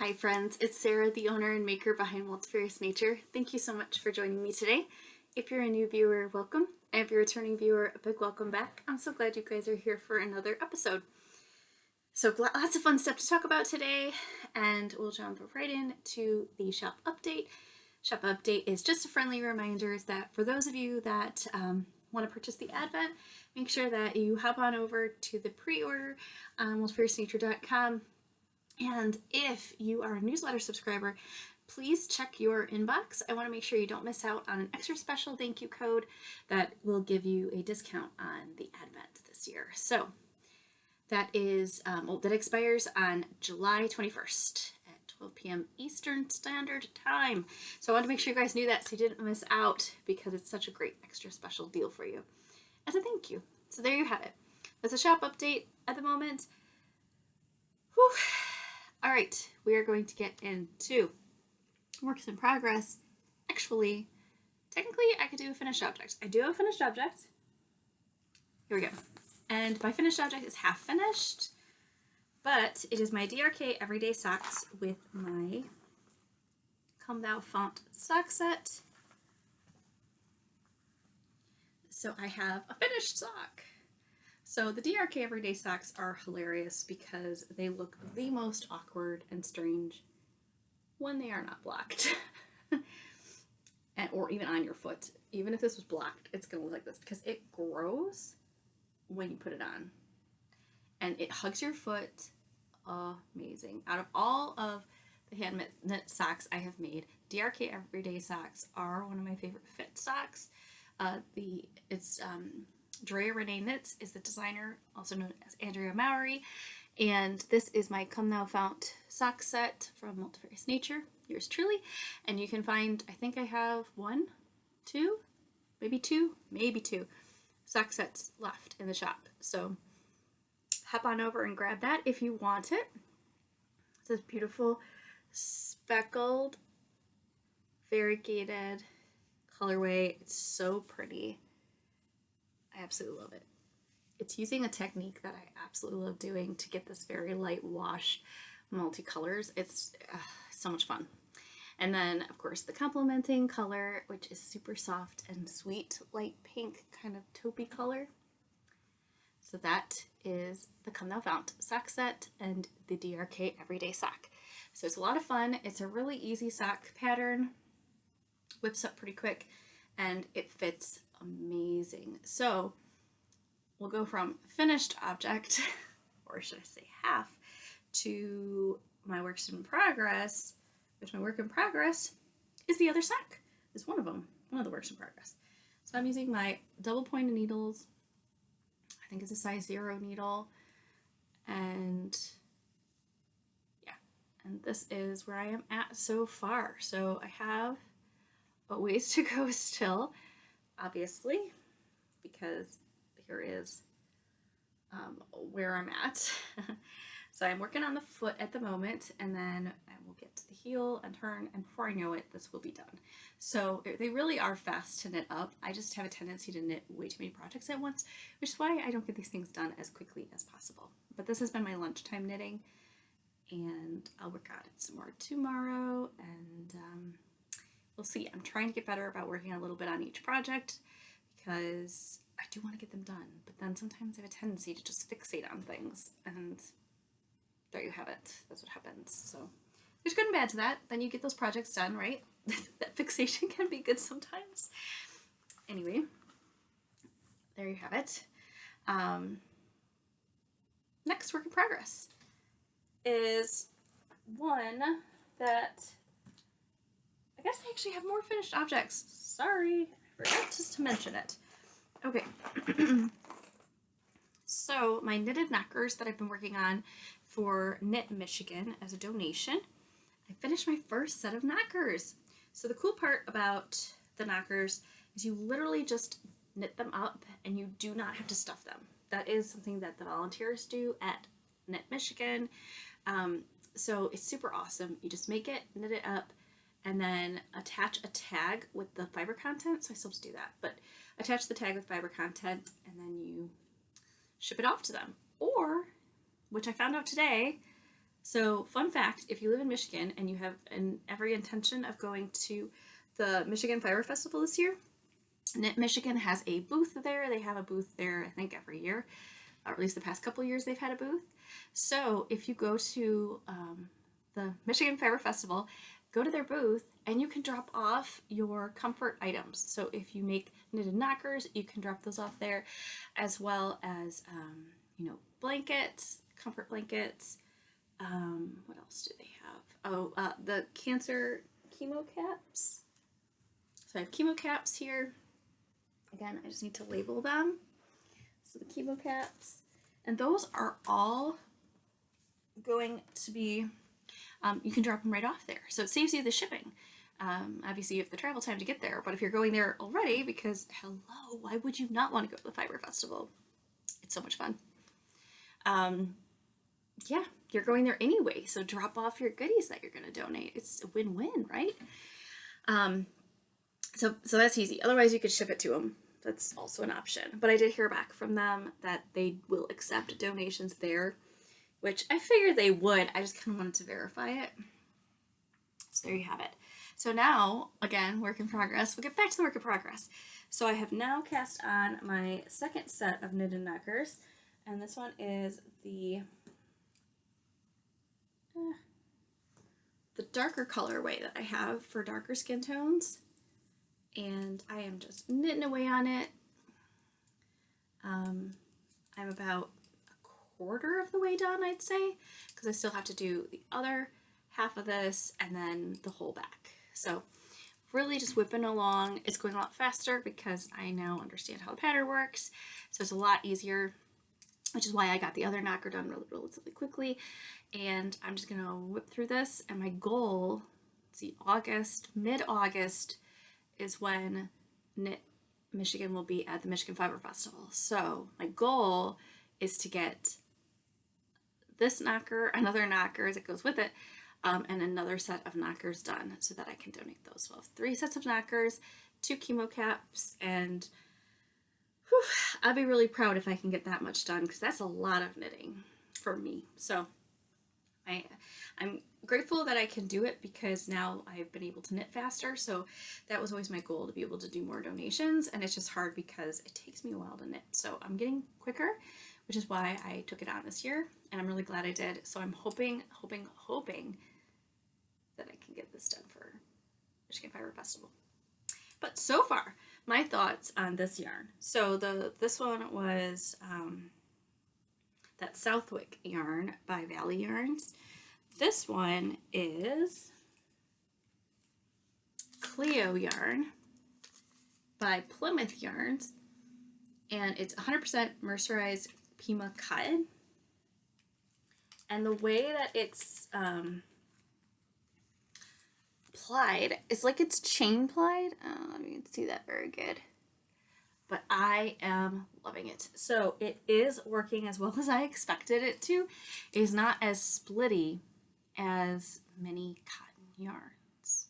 Hi friends, it's Sarah, the owner and maker behind Multifarious Nature. Thank you so much for joining me today. If you're a new viewer, welcome. And if you're a returning viewer, a big welcome back. I'm so glad you guys are here for another episode. So lots of fun stuff to talk about today, and we'll jump right into the shop update. Shop update is just a friendly reminder that for those of you that want to purchase the Advent, make sure that you hop on over to the pre-order on multifariousnature.com. And if you are a newsletter subscriber, please check your inbox. I want to make sure you don't miss out on an extra special thank you code that will give you a discount on the Advent this year. So that is that expires on July 21st at 12 p.m. Eastern Standard Time. So I wanted to make sure you guys knew that so you didn't miss out, because it's such a great extra special deal for you as a thank you. So there you have it. That's a shop update at the moment. Whew. All right, we are going to get into works in progress. Actually, technically, I could do a finished object. I do have a finished object. Here we go. And my finished object is half finished, but it is my DRK Everyday socks with my Come Thou Fount sock set. So I have a finished sock. So the DRK Everyday socks are hilarious because they look the most awkward and strange when they are not blocked. Or even on your foot. Even if this was blocked, it's going to look like this because it grows when you put it on. And it hugs your foot. Amazing. Out of all of the hand knit socks I have made, DRK Everyday socks are one of my favorite fit socks. Andrea Knits is the designer, also known as Andrea Mowry, and this is my Come Thou Fount sock set from Multifarious Nature, yours truly, and you can find, I think I have maybe two sock sets left in the shop, so hop on over and grab that if you want it. It's this beautiful speckled variegated colorway. It's so pretty. I absolutely love it. It's using a technique that I absolutely love doing to get this very light wash multicolors. It's so much fun. And then, of course, the complementing color, which is super soft and sweet, light pink kind of taupey color. So that is the Come Thou Fount sock set and the DRK Everyday sock. So it's a lot of fun. It's a really easy sock pattern. Whips up pretty quick, and it fits amazing. So we'll go from finished object, or should I say half, to my works in progress, which my work in progress is the other sock. Is one of the works in progress. So I'm using my double pointed needles. I think it's a size 0 needle, and yeah, and this is where I am at so far. So I have a ways to go still, obviously, because here is where I'm at. So I'm working on the foot at the moment, and then I will get to the heel and turn, and before I know it, this will be done. So they really are fast to knit up. I just have a tendency to knit way too many projects at once, which is why I don't get these things done as quickly as possible. But this has been my lunchtime knitting, and I'll work on it some more tomorrow, and we'll see. I'm trying to get better about working a little bit on each project because I do want to get them done, but then sometimes I have a tendency to just fixate on things, and there you have it. That's what happens. So there's good and bad to that. Then you get those projects done, right? That fixation can be good sometimes. Anyway, there you have it. Next work in progress is one that I guess I actually have more finished objects. Sorry, I forgot just to mention it. Okay. So my knitted knockers that I've been working on for Knit Michigan as a donation, I finished my first set of knockers. So the cool part about the knockers is you literally just knit them up and you do not have to stuff them. That is something that the volunteers do at Knit Michigan. So it's super awesome. You just make it, knit it up, and then attach a tag with the fiber content. So I still have to do that, but attach the tag with fiber content, and then you ship it off to them. Or, which I found out today, So, fun fact, if you live in Michigan and you have every intention of going to the Michigan Fiber Festival this year, Knit Michigan has a booth there. They have a booth there, I think, every year, or at least the past couple years they've had a booth. So, if you go to the Michigan Fiber Festival, go to their booth and you can drop off your comfort items. So, if you make knitted knockers, you can drop those off there, as well as, blankets, comfort blankets. What else do they have? Oh, the cancer chemo caps. So I have chemo caps here. Again, I just need to label them. So the chemo caps. And those are all going to be, you can drop them right off there. So it saves you the shipping. Obviously you have the travel time to get there, but if you're going there already, because hello, why would you not want to go to the Fiber Festival? It's so much fun. Yeah, you're going there anyway, so drop off your goodies that you're going to donate. It's a win-win, right? So that's easy. Otherwise, you could ship it to them. That's also an option. But I did hear back from them that they will accept donations there, which I figured they would. I just kind of wanted to verify it. So there you have it. So now, again, work in progress. We'll get back to the work in progress. So I have now cast on my second set of knitted knockers, and this one is the darker colorway that I have for darker skin tones, and I am just knitting away on it. I'm about a quarter of the way done, I'd say, because I still have to do the other half of this and then the whole back. So really just whipping along. It's going a lot faster because I now understand how the pattern works, so it's a lot easier, which is why I got the other knocker done relatively quickly. And I'm just gonna whip through this, and my goal, see, mid-August is when Knit Michigan will be at the Michigan Fiber Festival. So my goal is to get this knocker, another knocker that goes with it, and another set of knockers done so that I can donate those. So I'll have 3 sets of knockers, 2 chemo caps, and I'll be really proud if I can get that much done, because that's a lot of knitting for me. So I'm grateful that I can do it, because now I've been able to knit faster. So that was always my goal, to be able to do more donations, and it's just hard because it takes me a while to knit. So I'm getting quicker, which is why I took it on this year, and I'm really glad I did. So I'm hoping that I can get this done for Michigan Fiber Festival. But so far, my thoughts on this yarn. So this one was that Southwick yarn by Valley Yarns. This one is Cleo yarn by Plymouth Yarns, and it's 100% mercerized Pima cotton. And the way that it's plied is like it's chain plied. Let me see that very good. But I am loving it. So it is working as well as I expected it to. It is not as splitty as many cotton yarns.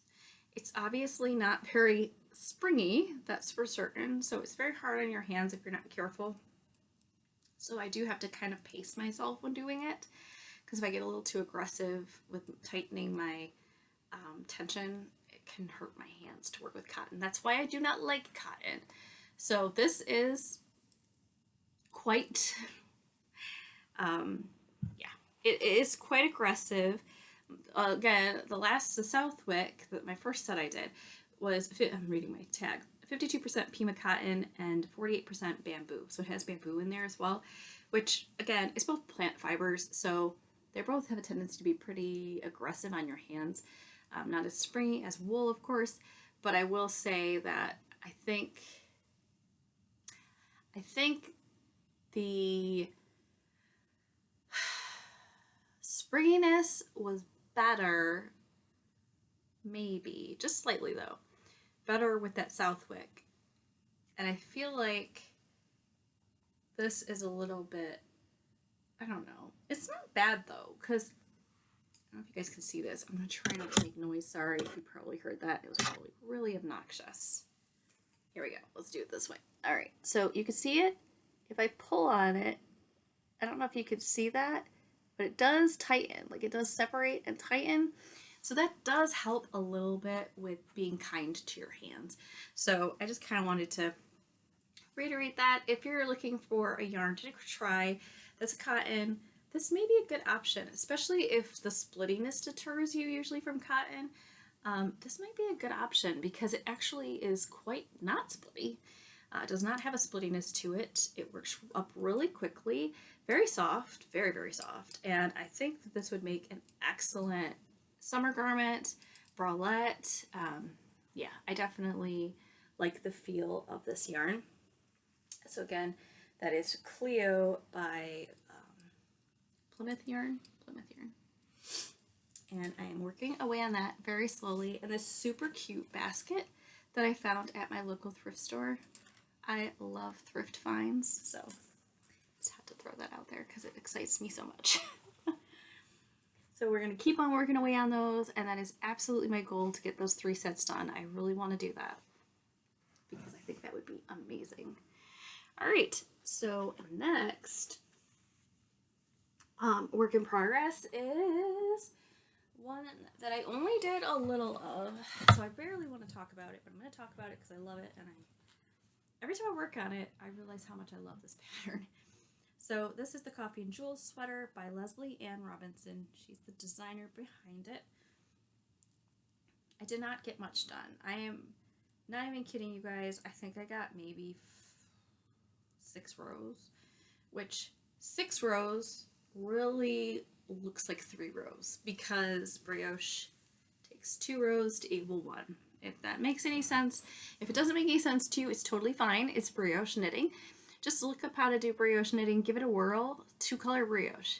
It's obviously not very springy, that's for certain. So it's very hard on your hands if you're not careful. So I do have to kind of pace myself when doing it, because if I get a little too aggressive with tightening my tension, it can hurt my hands to work with cotton. That's why I do not like cotton. So this is quite, it is quite aggressive. Again, the Southwick, my first set I did was, I'm reading my tag, 52% Pima cotton and 48% bamboo. So it has bamboo in there as well, which again, is both plant fibers. So they both have a tendency to be pretty aggressive on your hands. Not as springy as wool, of course, but I will say that I think the springiness was better, maybe, just slightly though, better with that Southwick. And I feel like this is a little bit, I don't know. It's not bad though, because I don't know if you guys can see this. I'm going to try not to make noise. Sorry if you probably heard that. It was probably really obnoxious. Here we go. Let's do it this way. All right. So you can see it. If I pull on it, I don't know if you can see that, but it does tighten, like it does separate and tighten. So that does help a little bit with being kind to your hands. So I just kind of wanted to reiterate that. If you're looking for a yarn to try that's a cotton, this may be a good option, especially if the splittiness deters you usually from cotton. This might be a good option because it actually is quite not splitty. It does not have a splittiness to it. It works up really quickly, very soft, very, very soft. And I think that this would make an excellent summer garment, bralette. Yeah, I definitely like the feel of this yarn. So again, that is Cleo by Plymouth yarn. And I am working away on that very slowly. And this super cute basket that I found at my local thrift store. I love thrift finds, so just had to throw that out there because it excites me so much. So we're going to keep on working away on those, and that is absolutely my goal, to get those 3 sets done. I really want to do that because I think that would be amazing. All right, so next work in progress is one that I only did a little of, so I barely want to talk about it, but I'm going to talk about it because I love it, and every time I work on it, I realize how much I love this pattern. So this is the Coffee and Jewels sweater by Leslie Ann Robinson. She's the designer behind it. I did not get much done. I am not even kidding you guys. I think I got maybe 6 rows, which 6 rows really looks like 3 rows because brioche takes 2 rows to equal 1. If that makes any sense. If it doesn't make any sense to you, it's totally fine. It's brioche knitting. Just look up how to do brioche knitting, give it a whirl, 2-color brioche.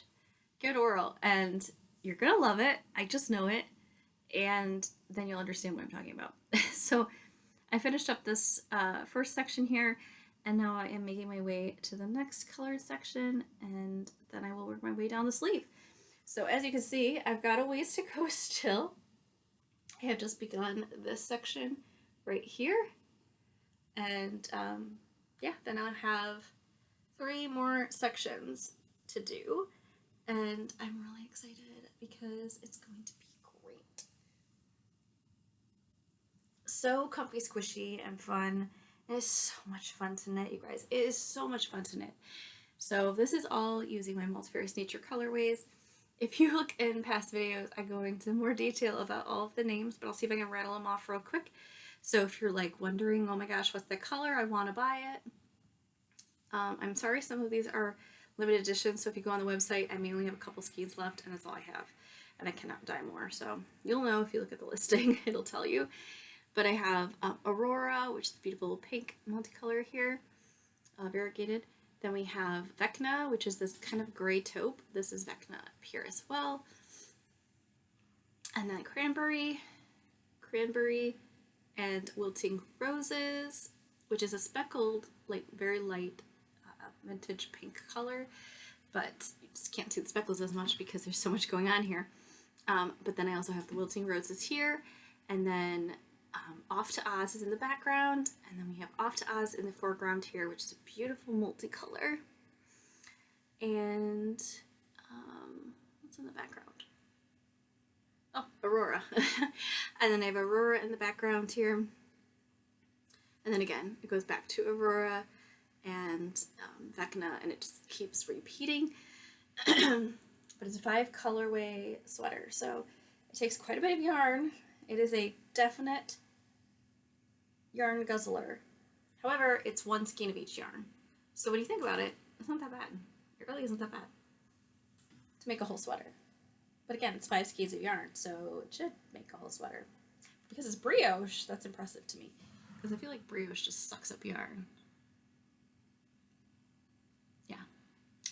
Give it a whirl, and you're gonna love it. I just know it, and then you'll understand what I'm talking about. So I finished up this first section here, and now I am making my way to the next colored section, and then I will work my way down the sleeve. So as you can see, I've got a ways to go still. I have just begun this section right here, and yeah, then I'll have 3 more sections to do, and I'm really excited because it's going to be great. So comfy, squishy, and fun. It is so much fun to knit, you guys. It is so much fun to knit. So this is all using my Multifarious Nature colorways. If you look in past videos, I go into more detail about all of the names, but I'll see if I can rattle them off real quick. So if you're like wondering, oh my gosh, what's the color? I want to buy it. I'm sorry, some of these are limited editions, so if you go on the website, I may only have a couple skeins left, and that's all I have, and I cannot dye more, so you'll know if you look at the listing, it'll tell you. But I have Aurora, which is the beautiful pink multicolor here, variegated. Then we have Vecna, which is this kind of gray taupe. This is Vecna up here as well. And then Cranberry, and Wilting Roses, which is a speckled, like very light vintage pink color, but you just can't see the speckles as much because there's so much going on here. But then I also have the Wilting Roses here, and then Off to Oz is in the background, and then we have Off to Oz in the foreground here, which is a beautiful multicolor. And what's in the background? Oh, Aurora. And then I have Aurora in the background here. And then again, it goes back to Aurora and Vecna, and it just keeps repeating. But it's a 5 colorway sweater, so it takes quite a bit of yarn. It is a definite yarn guzzler. However, it's 1 skein of each yarn. So when you think about it, it's not that bad. It really isn't that bad to make a whole sweater. But again, it's 5 skeins of yarn, so it should make a whole sweater. Because it's brioche, that's impressive to me. Because I feel like brioche just sucks up yarn. Yeah,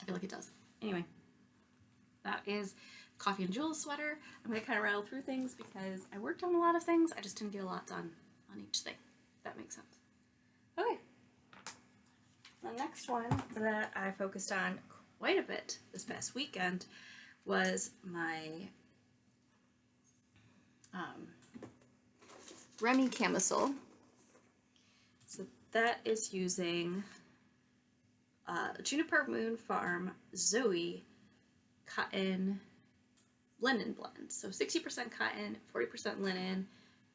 I feel like it does. Anyway, that is Coffee and Jewels sweater. I'm going to kind of rattle through things because I worked on a lot of things. I just didn't get a lot done on each thing, if that makes sense. Okay. The next one that I focused on quite a bit this past weekend was my Remy camisole. So that is using Juniper Moon Farm Zoe cotton linen blend. So 60% cotton, 40% linen.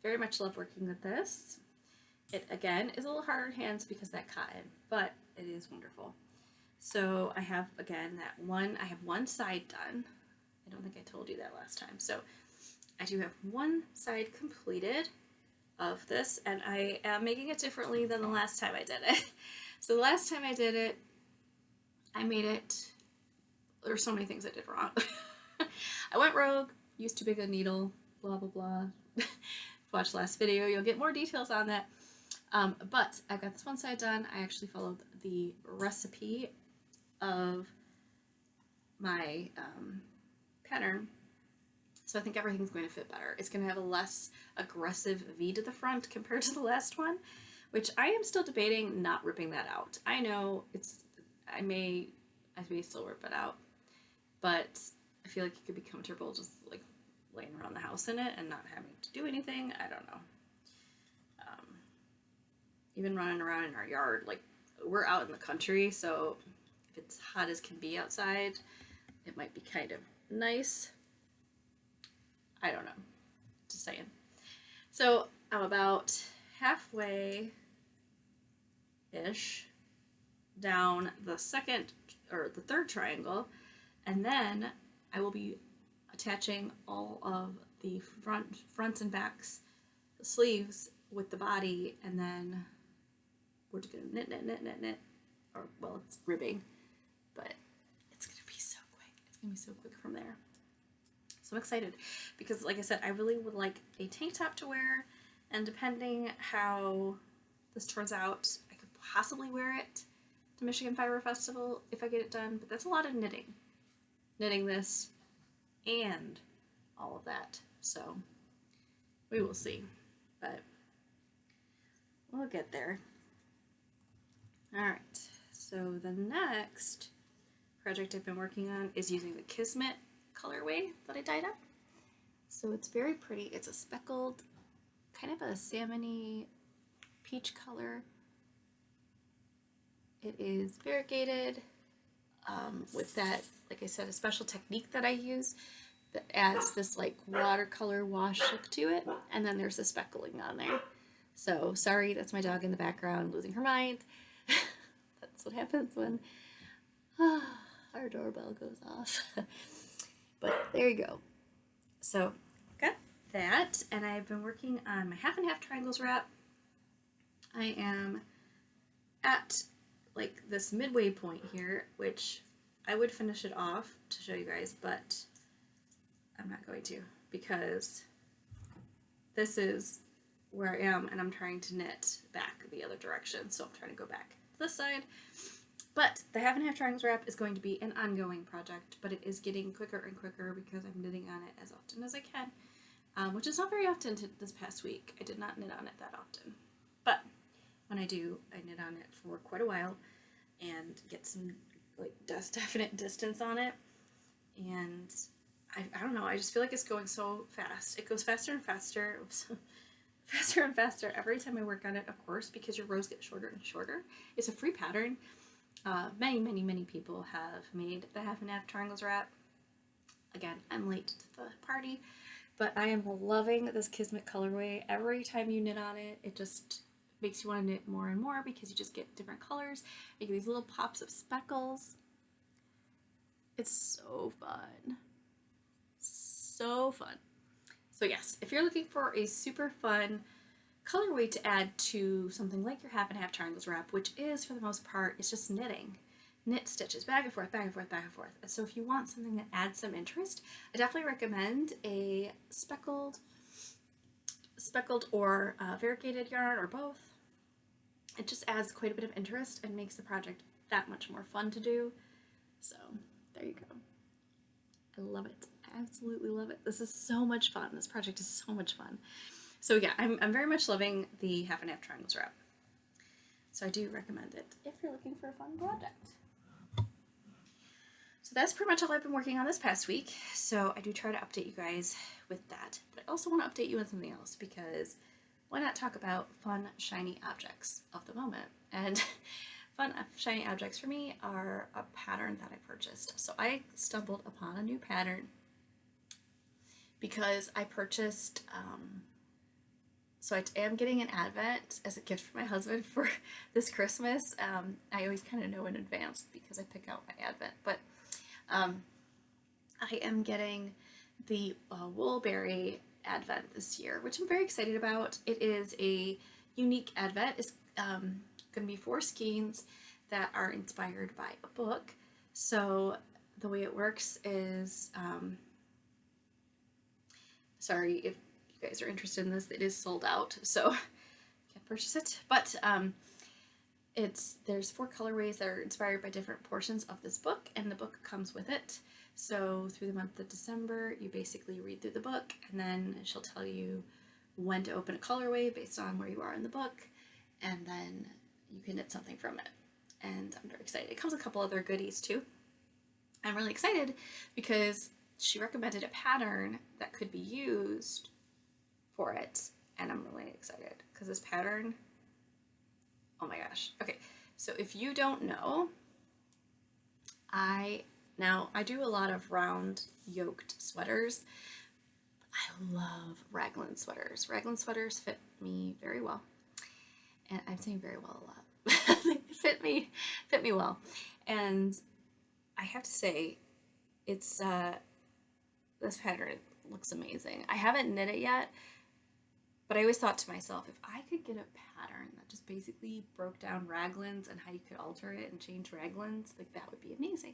Very much love working with this. It, again, is a little harder in hands because of that cotton, but it is wonderful. So I have, again, I have one side done. I don't think I told you that last time. So I do have one side completed of this, and I am making it differently than the last time I did it. So the last time I did it, I made it, there's so many things I did wrong. I went rogue, used too big a needle, blah, blah, blah. Watch the last video, you'll get more details on that. But I've got this one side done. I actually followed the recipe of my pattern. So I think everything's going to fit better. It's going to have a less aggressive V to the front compared to the last one, which I am still debating not ripping that out. I know I may still rip it out, but I feel like it could be comfortable just like laying around the house in it and not having to do anything. I don't know. Even running around in our yard, like we're out in the country, so if it's hot as can be outside, it might be kind of nice. I don't know. Just saying. So I'm about halfway-ish down the third triangle, and then I will be attaching all of the fronts and backs, the sleeves with the body, and then we're just gonna knit, or well, it's ribbing, but it's gonna be so quick. It's gonna be so quick from there. So I'm excited because, like I said, I really would like a tank top to wear, and depending how this turns out, I could possibly wear it to Michigan Fiber Festival if I get it done, but that's a lot of knitting this and all of that, so we will see, but we'll get there. Alright, so the next project I've been working on is using the Kismet colorway that I dyed up. So it's very pretty. It's a speckled, kind of a salmony peach color. It is variegated with that, like I said, a special technique that I use that adds this like watercolor wash look to it, and then there's the speckling on there. So sorry, that's my dog in the background losing her mind. That's what happens when our doorbell goes off. But there you go. So got that, and I've been working on my half and half triangles wrap. I am at like this midway point here, which I would finish it off to show you guys, but I'm not going to because this is where I am, and I'm trying to knit back the other direction, so I'm trying to go back to this side. But the half and half triangles wrap is going to be an ongoing project, but it is getting quicker and quicker because I'm knitting on it as often as I can, which is not very often this past week. I did not knit on it that often, but when I do, I knit on it for quite a while and get some like definite distance on it, and I don't know, I just feel like it's going so fast. It goes faster and faster. Faster and faster every time I work on it, of course, because your rows get shorter and shorter. It's a free pattern. Many people have made the half and half triangles wrap. Again, I'm late to the party, but I am loving this Kismet colorway. Every time you knit on it, it just makes you want to knit more and more because you just get different colors. You get these little pops of speckles. It's so fun. So fun. So yes, if you're looking for a super fun colorway to add to something like your half and half triangles wrap, which is for the most part, it's just knitting. Knit stitches back and forth, back and forth, back and forth. And so if you want something that adds some interest, I definitely recommend a speckled or variegated yarn, or both. It just adds quite a bit of interest and makes the project that much more fun to do. So there you go. I love it. I absolutely love it. This is so much fun. This project is so much fun. So yeah, I'm very much loving the half and half triangles wrap. So I do recommend it if you're looking for a fun project. So that's pretty much all I've been working on this past week. So I do try to update you guys with that. But I also want to update you on something else, because why not talk about fun, shiny objects of the moment? And fun shiny objects for me are a pattern that I purchased. So I stumbled upon a new pattern because I purchased, so I am getting an advent as a gift for my husband for this Christmas. I always kind of know in advance because I pick out my advent, but I am getting the Woolberry advent this year, which I'm very excited about. It is a unique advent. It's going to be 4 skeins that are inspired by a book. So the way it works is, sorry if you guys are interested in this, it is sold out, so can't purchase it. But there's 4 colorways that are inspired by different portions of this book, and the book comes with it. So through the month of December, you basically read through the book, and then she'll tell you when to open a colorway based on where you are in the book, and then you can knit something from it. And I'm very excited. It comes with a couple other goodies too. I'm really excited because she recommended a pattern that could be used for it, and I'm really excited because this pattern, oh my gosh. Okay, so if you don't know, I do a lot of round yoked sweaters. I love Raglan sweaters. Raglan sweaters fit me very well. And I'm saying very well a lot. They fit me well. And I have to say, it's this pattern looks amazing. I haven't knit it yet, but I always thought to myself, if I could get a pattern that just basically broke down raglans and how you could alter it and change raglans, like that would be amazing.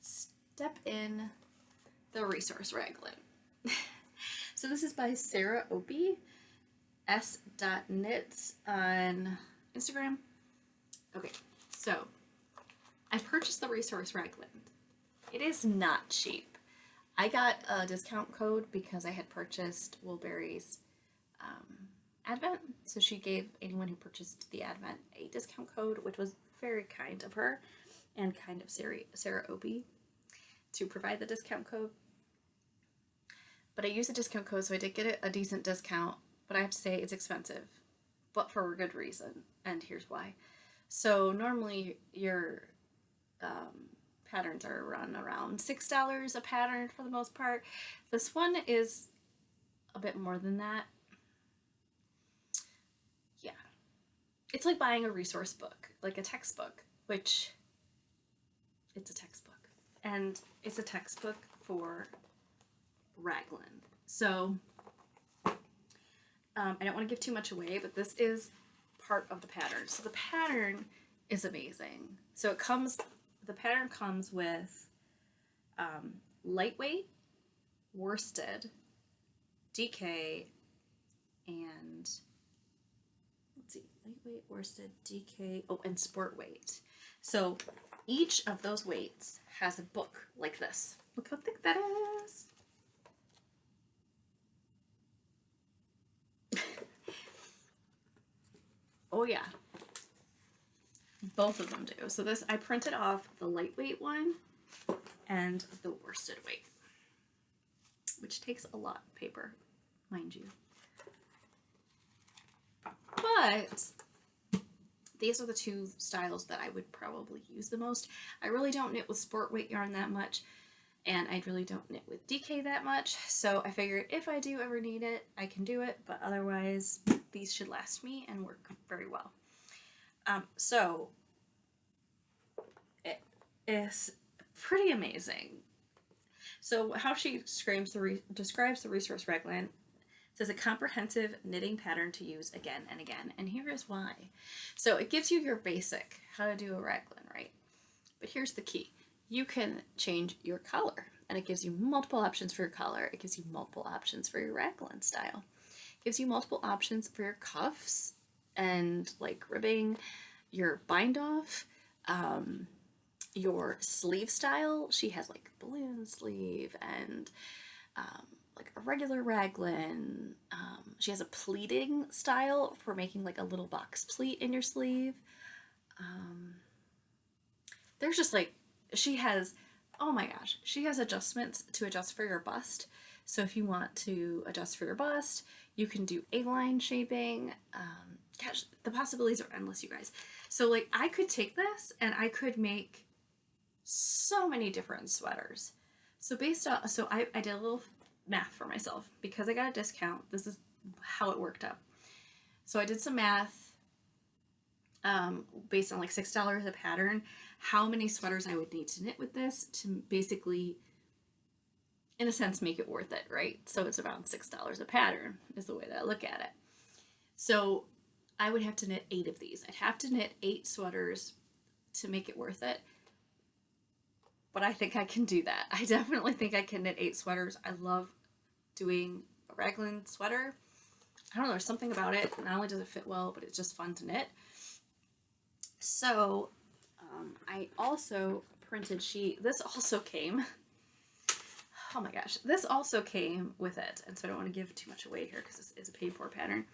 Step in the resource raglan. So this is by Sarah Opie, s.knits on Instagram. Okay, so I purchased the resource raglan. It is not cheap. I got a discount code because I had purchased Woolberry's advent. So she gave anyone who purchased the advent a discount code, which was very kind of her and kind of Sarah Opie to provide the discount code. But I used a discount code, so I did get a decent discount, but I have to say it's expensive, but for a good reason, and here's why. So normally your patterns are run around $6 a pattern for the most part. This one is a bit more than that. Yeah. It's like buying a resource book, like a textbook, which it's a textbook. And it's a textbook for raglan. So I don't want to give too much away, but this is part of the pattern. So the pattern is amazing. So the pattern comes with lightweight, worsted, DK, and let's see, lightweight, worsted, DK, and sport weight. So each of those weights has a book like this. Look how thick that is. Oh yeah, both of them do. So this, I printed off the lightweight one and the worsted weight, which takes a lot of paper, mind you. But these are the 2 styles that I would probably use the most. I really don't knit with sport weight yarn that much, and I really don't knit with DK that much. So I figured if I do ever need it, I can do it, but otherwise these should last me and work very well. So it is pretty amazing. So how she describes the resource raglan says a comprehensive knitting pattern to use again and again. And here is why. So it gives you your basic how to do a raglan, right? But here's the key. You can change your color, and it gives you multiple options for your color. It gives you multiple options for your raglan style. It gives you multiple options for your cuffs and like ribbing, your bind off, your sleeve style. She has like balloon sleeve and like a regular raglan. She has a pleating style for making like a little box pleat in your sleeve. There's just like, she has, oh my gosh, she has adjustments to adjust for your bust. So if you want to adjust for your bust, you can do A-line shaping. gosh, the possibilities are endless, you guys. So like I could take this and I could make so many different sweaters. So I did a little math for myself because I got a discount. This is how it worked out. So I did some math based on like $6 a pattern, how many sweaters I would need to knit with this to basically, in a sense, make it worth it, right? So it's around $6 a pattern is the way that I look at it. So I would have to knit 8 of these. I'd have to knit 8 sweaters to make it worth it. But I think I can do that. I definitely think I can knit 8 sweaters. I love doing a Raglan sweater. I don't know, there's something about it. Not only does it fit well, but it's just fun to knit. So I also printed this also came, oh my gosh, this also came with it. And so I don't want to give too much away here because this is a paid for pattern,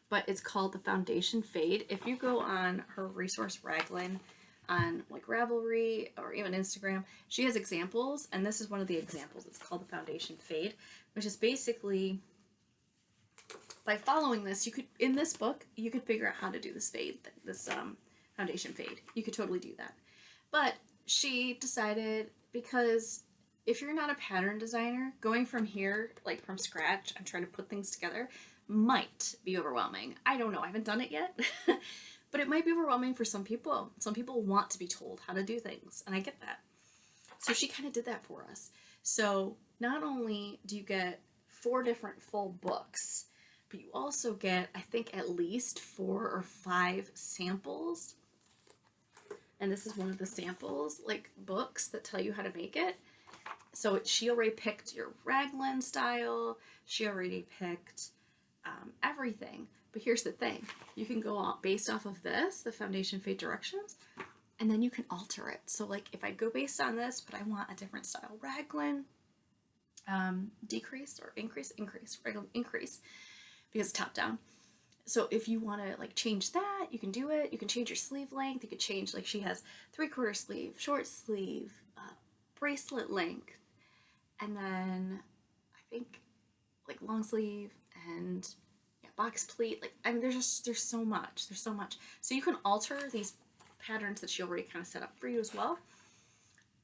but it's called the Foundation Fade. If you go on her resource Raglan on like Ravelry or even Instagram, she has examples, and this is one of the examples. It's called the Foundation Fade, which is basically, by following this, in this book, you could figure out how to do this fade, this foundation fade. You could totally do that. But she decided, because if you're not a pattern designer, going from here, like from scratch, and trying to put things together might be overwhelming. I don't know. I haven't done it yet. But it might be overwhelming for some people. Some people want to be told how to do things, and I get that. So she kind of did that for us. So not only do you get 4 different full books, but you also get, I think, at least 4 or 5 samples. And this is one of the samples, like books that tell you how to make it. So she already picked your Raglan style. She already picked everything. But here's the thing. You can go on based off of this, the Foundation Fade directions, and then you can alter it. So like if I go based on this, but I want a different style Raglan, decrease or increase, Raglan increase, because it's top down. So if you want to like change that, you can do it. You can change your sleeve length. You could change, like she has 3/4 sleeve, short sleeve, bracelet length, and then I think like long sleeve and box pleat. Like, I mean, there's so much. There's so much. So you can alter these patterns that she already kind of set up for you as well.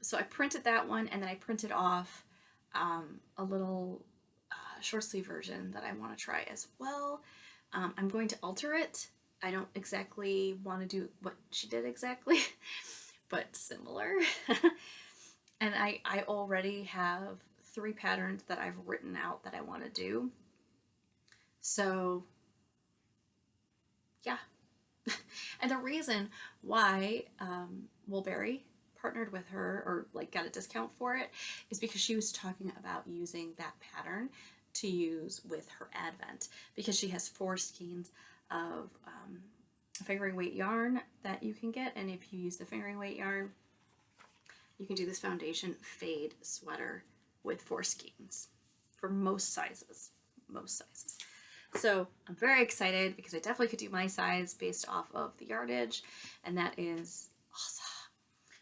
So I printed that one, and then I printed off a little short sleeve version that I want to try as well. I'm going to alter it. I don't exactly want to do what she did exactly, but similar. And I already have 3 patterns that I've written out that I want to do. So, yeah. And the reason why Mulberry partnered with her, or like got a discount for it, is because she was talking about using that pattern to use with her Advent, because she has 4 skeins of fingering weight yarn that you can get, and if you use the fingering weight yarn, you can do this foundation fade sweater with 4 skeins for most sizes. So I'm very excited because I definitely could do my size based off of the yardage, and that is awesome.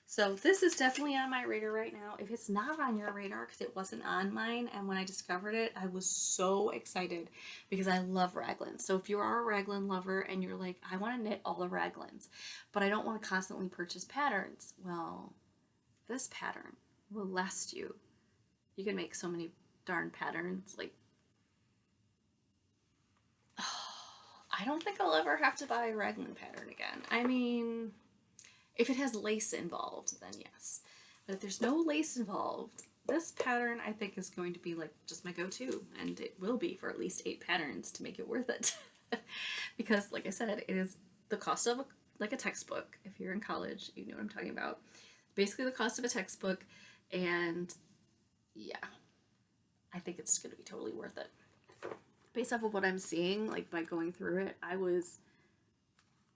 So this is definitely on my radar right now. If it's not on your radar, because it wasn't on mine, and when I discovered it, I was so excited because I love Raglan. So if you are a Raglan lover and you're like, I want to knit all the Raglans, but I don't want to constantly purchase patterns, well, this pattern will last you. You can make so many darn patterns, like, I don't think I'll ever have to buy a Raglan pattern again. I mean, if it has lace involved, then yes. But if there's no lace involved, this pattern I think is going to be like just my go-to, and it will be for at least 8 patterns to make it worth it. Because like I said, it is the cost of like a textbook. If you're in college, you know what I'm talking about. Basically the cost of a textbook, and yeah, I think it's going to be totally worth it. Based off of what I'm seeing, like by going through it, I was,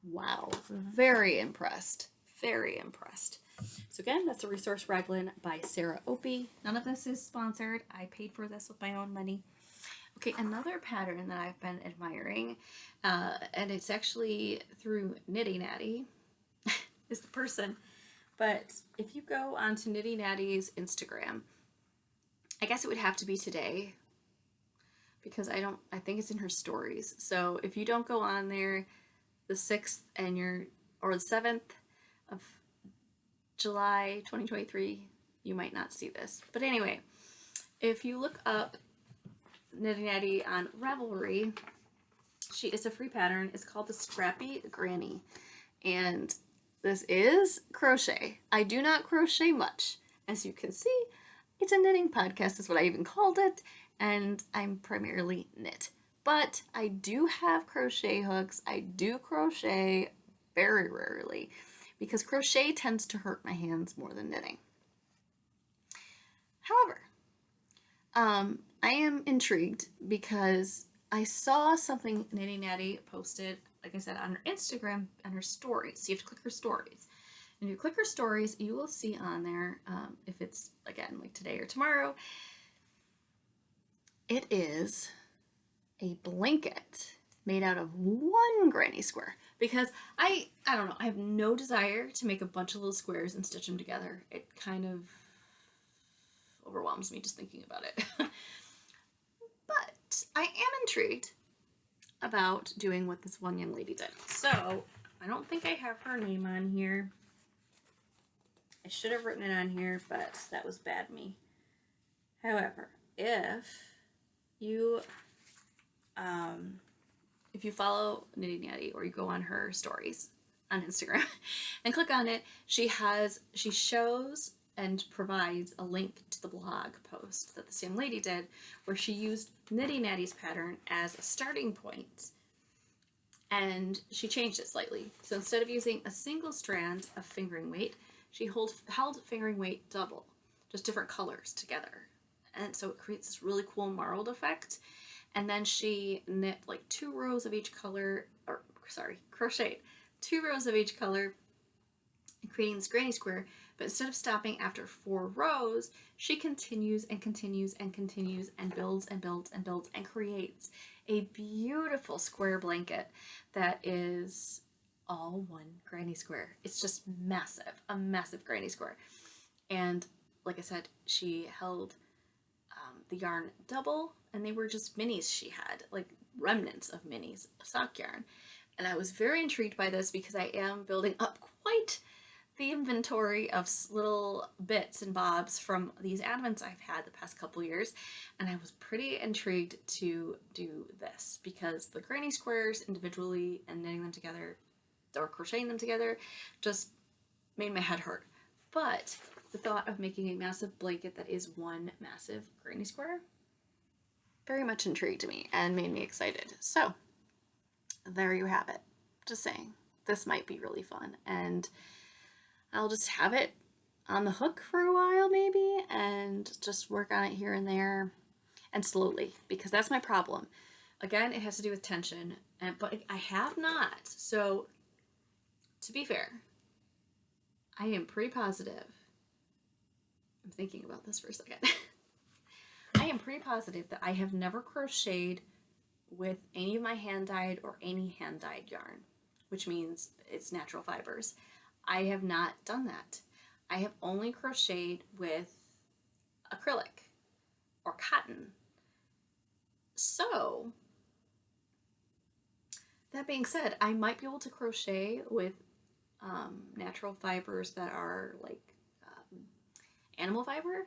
wow, very impressed. Very impressed. So again, that's a resource Raglan by Sarah Opie. None of this is sponsored. I paid for this with my own money. Okay, another pattern that I've been admiring, and it's actually through Knitty Natty, is the person. But if you go onto Knitty Natty's Instagram, I guess it would have to be today, because I think it's in her stories. So if you don't go on there, the 6th or the 7th of July 2023, you might not see this. But anyway, if you look up Knitting Natty on Ravelry, she is a free pattern. It's called the Scrappy Granny. And this is crochet. I do not crochet much. As you can see, it's a knitting podcast is what I even called it. And I'm primarily knit. But I do have crochet hooks. I do crochet very rarely because crochet tends to hurt my hands more than knitting. However, I am intrigued because I saw something Knitting Natty posted, like I said, on her Instagram, on her stories. So you have to click her stories. And if you click her stories, you will see on there, if it's, again, like today or tomorrow, it is a blanket made out of one granny square. Because I don't know, I have no desire to make a bunch of little squares and stitch them together. It kind of overwhelms me just thinking about it. But I am intrigued about doing what this one young lady did. So I don't think I have her name on here. I should have written it on here, but that was bad me. However, if you follow Knitting Natty or you go on her stories on Instagram and click on it, she shows and provides a link to the blog post that this young lady did where she used Knitting Natty's pattern as a starting point and she changed it slightly. So instead of using a single strand of fingering weight, she held fingering weight double, just different colors together. And so it creates this really cool marled effect. And then she knit like 2 rows of each color, crocheted 2 rows of each color, creating this granny square. But instead of stopping after 4 rows, she continues and continues and continues and builds and builds and builds and creates a beautiful square blanket that is all one granny square. It's just massive, a massive granny square. And like I said, she held the yarn double, and they were just minis she had, like remnants of minis of sock yarn. And I was very intrigued by this because I am building up quite the inventory of little bits and bobs from these advents I've had the past couple years, and I was pretty intrigued to do this because the granny squares individually and knitting them together or crocheting them together just made my head hurt. But the thought of making a massive blanket that is one massive granny square very much intrigued me and made me excited. So there you have it. Just saying, this might be really fun, and I'll just have it on the hook for a while maybe and just work on it here and there and slowly, because that's my problem. Again, it has to do with tension, but I have not. So to be fair, I am pretty positive. I'm thinking about this for a second. I am pretty positive that I have never crocheted with any of my hand-dyed or any hand-dyed yarn, which means it's natural fibers. I have not done that. I have only crocheted with acrylic or cotton. So, that being said, I might be able to crochet with natural fibers that are like animal fiber,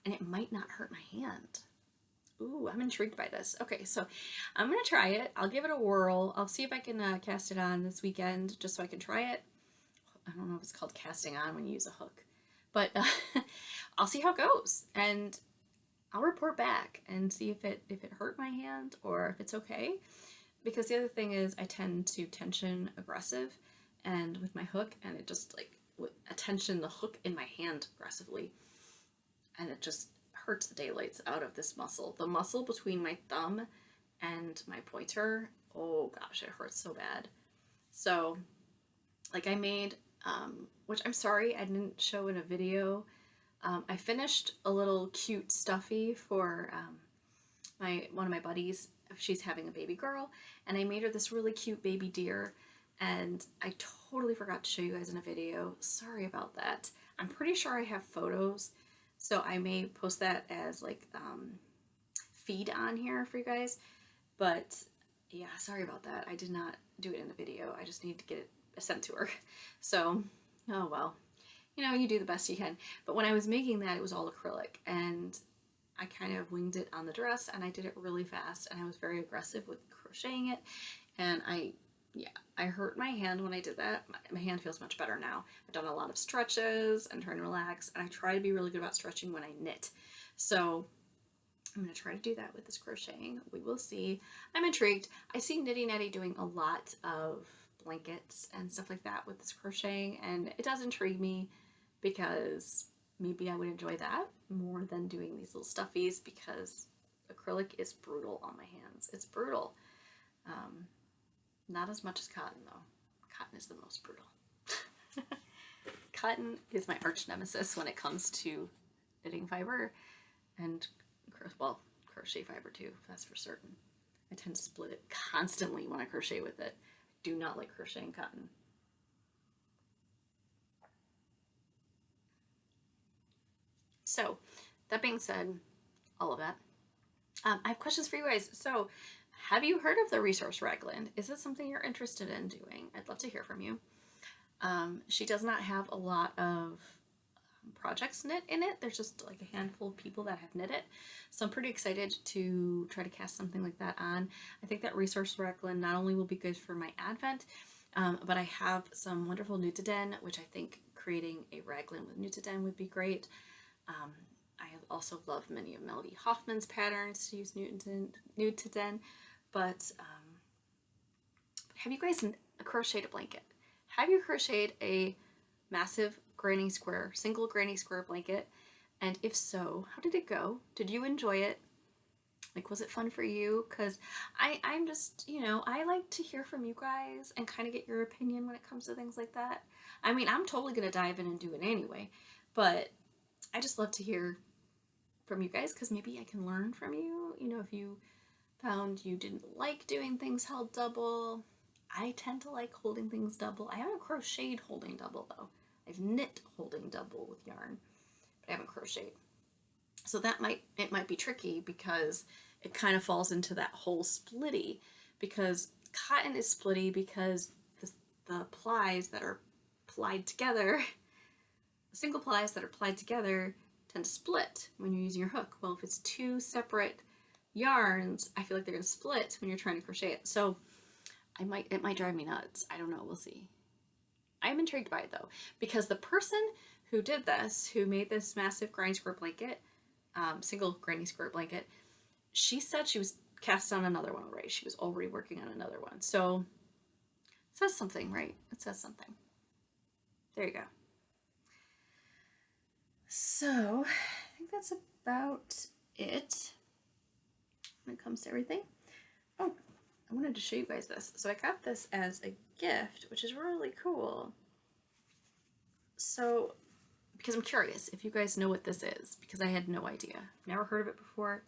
and it might not hurt my hand. Ooh, I'm intrigued by this. Okay, so I'm going to try it. I'll give it a whirl. I'll see if I can cast it on this weekend just so I can try it. I don't know if it's called casting on when you use a hook, but I'll see how it goes, and I'll report back and see if it hurt my hand or if it's okay. Because the other thing is I tend to tension aggressive and with my hook, and it just like tension the hook in my hand aggressively, and it just hurts the daylights out of this muscle. The muscle between my thumb and my pointer, oh gosh, it hurts so bad. So like I made, which I'm sorry I didn't show in a video, I finished a little cute stuffy for one of my buddies. She's having a baby girl, and I made her this really cute baby deer, and I totally forgot to show you guys in a video. Sorry about that. I'm pretty sure I have photos, so I may post that as like feed on here for you guys, but yeah, sorry about that. I did not do it in the video. I just need to get it sent to her. So, oh well. You know, you do the best you can. But when I was making that, it was all acrylic. And I kind of winged it on the dress, and I did it really fast. And I was very aggressive with crocheting it. And I hurt my hand when I did that. My hand feels much better now. I've done a lot of stretches and trying to relax. And I try to be really good about stretching when I knit. So I'm going to try to do that with this crocheting. We will see. I'm intrigued. I see Nitty Netty doing a lot of blankets and stuff like that with this crocheting, and it does intrigue me because maybe I would enjoy that more than doing these little stuffies, because acrylic is brutal on my hands. It's brutal. Not as much as cotton, though. Cotton is the most brutal. Cotton is my arch nemesis when it comes to knitting fiber and crochet fiber too, that's for certain. I tend to split it constantly when I crochet with it. I do not like crocheting cotton. So, that being said, all of that, I have questions for you guys. So, have you heard of the resource Raglan? Is this something you're interested in doing? I'd love to hear from you. She does not have a lot of projects knit in it. There's just like a handful of people that have knit it. So I'm pretty excited to try to cast something like that on. I think that resource Raglan not only will be good for my advent, but I have some wonderful Nutiden, which I think creating a Raglan with Nutiden would be great. I also love many of Melody Hoffman's patterns to use Nutiden, but have you guys crocheted a blanket? Have you crocheted a massive granny square, single granny square blanket? And if so, how did it go? Did you enjoy it? Like, was it fun for you? Because I'm just, you know, I like to hear from you guys and kind of get your opinion when it comes to things like that. I mean, I'm totally going to dive in and do it anyway, but I just love to hear from you guys, because maybe I can learn from you. You know, if you found you didn't like doing things held double. I tend to like holding things double. I haven't crocheted holding double though. I've knit holding double with yarn, but I haven't crocheted. So it might be tricky, because it kind of falls into that whole splitty, because cotton is splitty because the plies that are plied together, the single plies that are plied together tend to split when you're using your hook. Well, if it's two separate yarns, I feel like they're going to split when you're trying to crochet it. So it might drive me nuts. I don't know. We'll see. I'm intrigued by it though, because the person who did this, who made this massive granny square blanket, single granny square blanket, she said she was cast on another one already. She was already working on another one. So it says something, right? It says something. There you go. So I think that's about it when it comes to everything. Oh, I wanted to show you guys this. So I got this as a gift, which is really cool. So, because I'm curious if you guys know what this is, because I had no idea. Never heard of it before.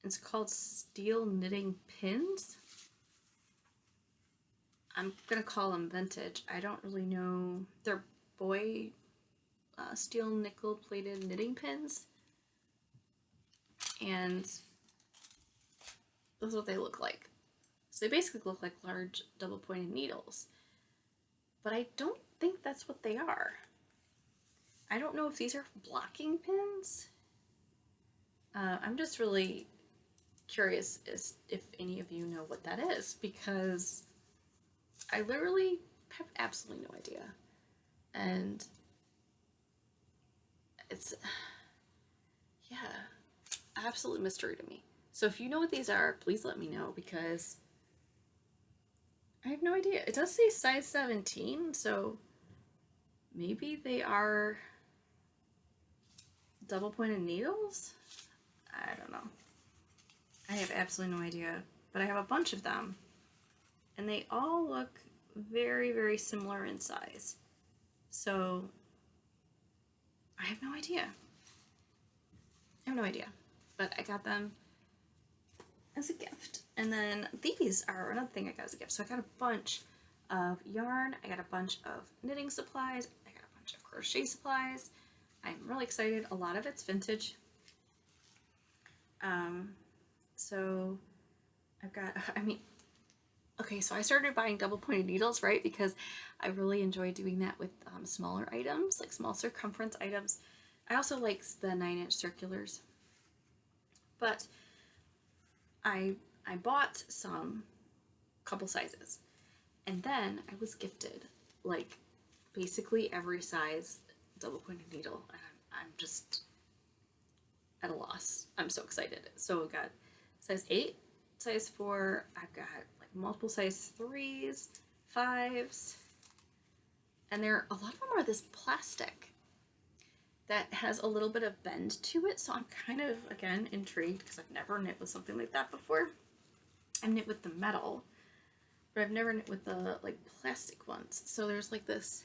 It's called steel knitting pins. I'm going to call them vintage. I don't really know. They're boy steel nickel plated knitting pins. And this is what they look like. So they basically look like large double pointed needles. But I don't think that's what they are. I don't know if these are blocking pins. I'm just really curious if any of you know what that is, because I literally have absolutely no idea. And it's, yeah, absolute mystery to me. So if you know what these are, please let me know, because I have no idea. It does say size 17, so maybe they are double pointed needles? I don't know. I have absolutely no idea, but I have a bunch of them, and they all look very, very similar in size. So I have no idea. I have no idea, but I got them as a gift. And then these are another thing I got as a gift. So I got a bunch of yarn, I got a bunch of knitting supplies, I got a bunch of crochet supplies. I'm really excited. A lot of it's vintage. So I've got, okay, so I started buying double pointed needles, right? Because I really enjoy doing that with smaller items, like small circumference items. I also like the 9-inch circulars, but I bought some, couple sizes, and then I was gifted like basically every size double pointed needle, and I'm just at a loss. I'm so excited. So I've got size 8, size 4, I've got like multiple size 3s, 5s, and a lot of them are this plastic that has a little bit of bend to it, so I'm kind of, again, intrigued because I've never knit with something like that before. I've knit with the metal, but I've never knit with the like plastic ones. So there's like this,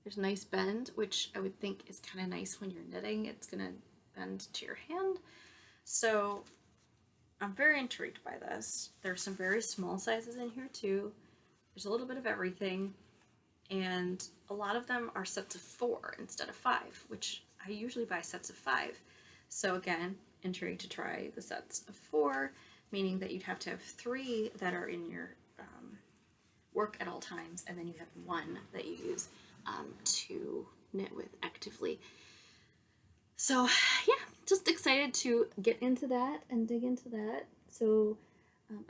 there's nice bend, which I would think is kind of nice when you're knitting. It's gonna bend to your hand. So I'm very intrigued by this. There's some very small sizes in here too. There's a little bit of everything, and a lot of them are sets of 4 instead of 5, which I usually buy sets of 5. So again, intrigued to try the sets of 4, meaning that you'd have to have 3 that are in your work at all times, and then you have 1 that you use to knit with actively. So yeah, just excited to get into that and dig into that. So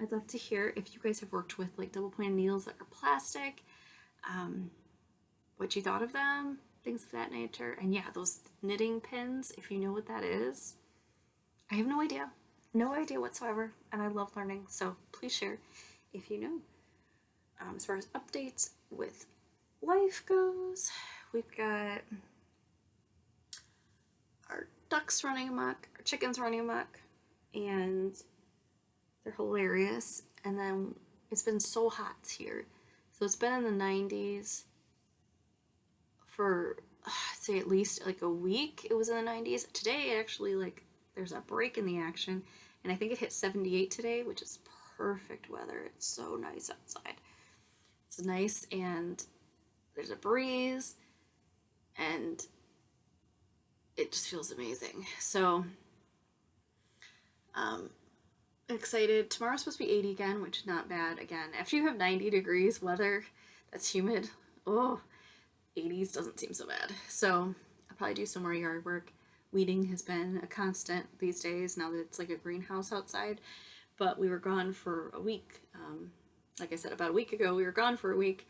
I'd love to hear if you guys have worked with like double pointed needles that are plastic, what you thought of them, things of that nature. And yeah, those knitting pins, if you know what that is, I have no idea whatsoever, and I love learning, so please share if you know. As far as updates with life goes, we've got our ducks running amok, our chickens running amok, and they're hilarious. And then it's been so hot here, so it's been in the 90s for I'd say at least like a week. It was in the 90s. Today actually, like, there's a break in the action, and I think it hit 78 today, which is perfect weather. It's so nice outside. It's nice, and there's a breeze, and it just feels amazing. So excited. Tomorrow's supposed to be 80 again, which is not bad. Again, after you have 90 degrees weather that's humid, 80s doesn't seem so bad. So I'll probably do some more yard work. Weeding has been a constant these days now that it's like a greenhouse outside, but we were gone for a week. Like I said, about a week ago, we were gone for a week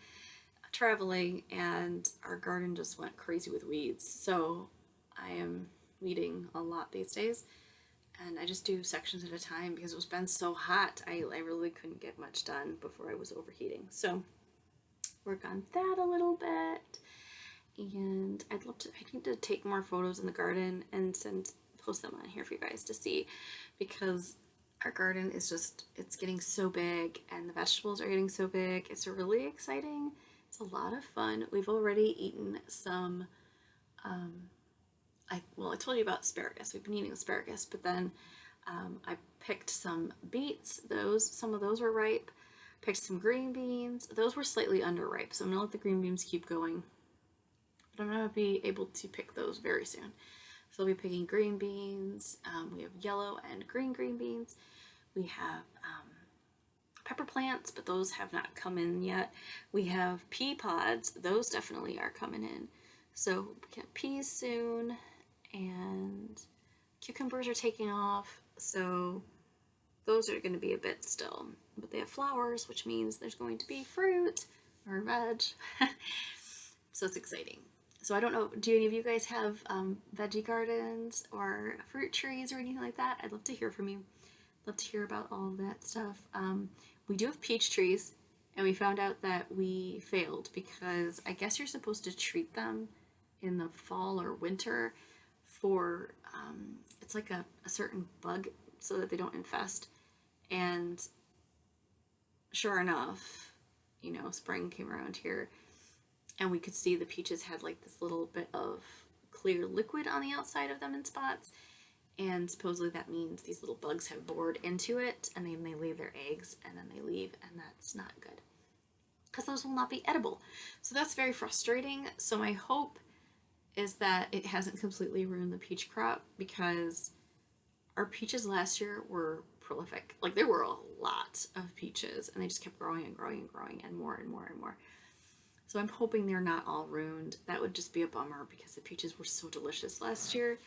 traveling, and our garden just went crazy with weeds. So I am weeding a lot these days, and I just do sections at a time because it's been so hot. I really couldn't get much done before I was overheating. So work on that a little bit, and I need to take more photos in the garden and post them on here for you guys to see, because our garden is just, it's getting so big, and the vegetables are getting so big. It's really exciting. It's a lot of fun. We've already eaten some, I told you about asparagus. We've been eating asparagus, but then I picked some beets. Some of those were ripe. Picked some green beans. Those were slightly underripe, so I'm gonna let the green beans keep going. But I'm gonna be able to pick those very soon. So I'll be picking green beans. We have yellow and green beans. We have pepper plants, but those have not come in yet. We have pea pods. Those definitely are coming in. So we get peas soon, and cucumbers are taking off. So those are going to be a bit still. But they have flowers, which means there's going to be fruit or veg. So it's exciting. So I don't know, do any of you guys have veggie gardens or fruit trees or anything like that? I'd love to hear from you. Love to hear about all of that stuff. We do have peach trees, and we found out that we failed because I guess you're supposed to treat them in the fall or winter for, it's like a certain bug so that they don't infest. And sure enough, spring came around here, and we could see the peaches had like this little bit of clear liquid on the outside of them in spots, and supposedly that means these little bugs have bored into it, and then they lay their eggs, and then they leave, and that's not good because those will not be edible. So that's very frustrating. So my hope is that it hasn't completely ruined the peach crop, because our peaches last year were prolific. Like, there were a lot of peaches, and they just kept growing and growing and growing, and more and more and more. So I'm hoping they're not all ruined. That would just be a bummer because the peaches were so delicious last year,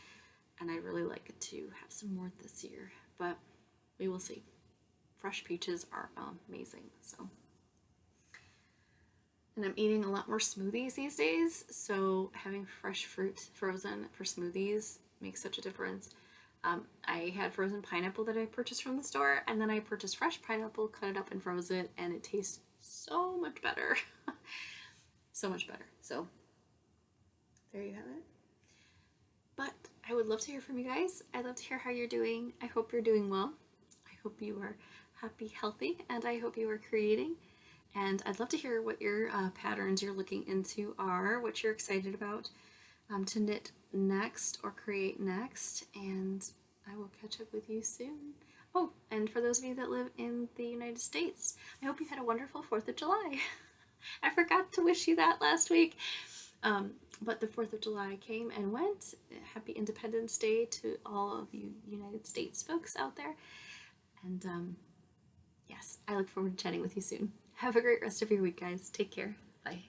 and I'd really like to have some more this year, but we will see. Fresh peaches are amazing. So, and I'm eating a lot more smoothies these days, so having fresh fruit frozen for smoothies makes such a difference. I had frozen pineapple that I purchased from the store, and then I purchased fresh pineapple, cut it up and froze it, and it tastes so much better. So much better. So there you have it. But I would love to hear from you guys. I'd love to hear how you're doing. I hope you're doing well. I hope you are happy, healthy, and I hope you are creating. And I'd love to hear what your patterns you're looking into are, what you're excited about to knit next or create next. And I will catch up with you soon. Oh, and for those of you that live in the United States, I hope you had a wonderful 4th of July. I forgot to wish you that last week. But the 4th of July came and went. Happy Independence Day to all of you United States folks out there. And yes, I look forward to chatting with you soon. Have a great rest of your week, guys. Take care. Bye.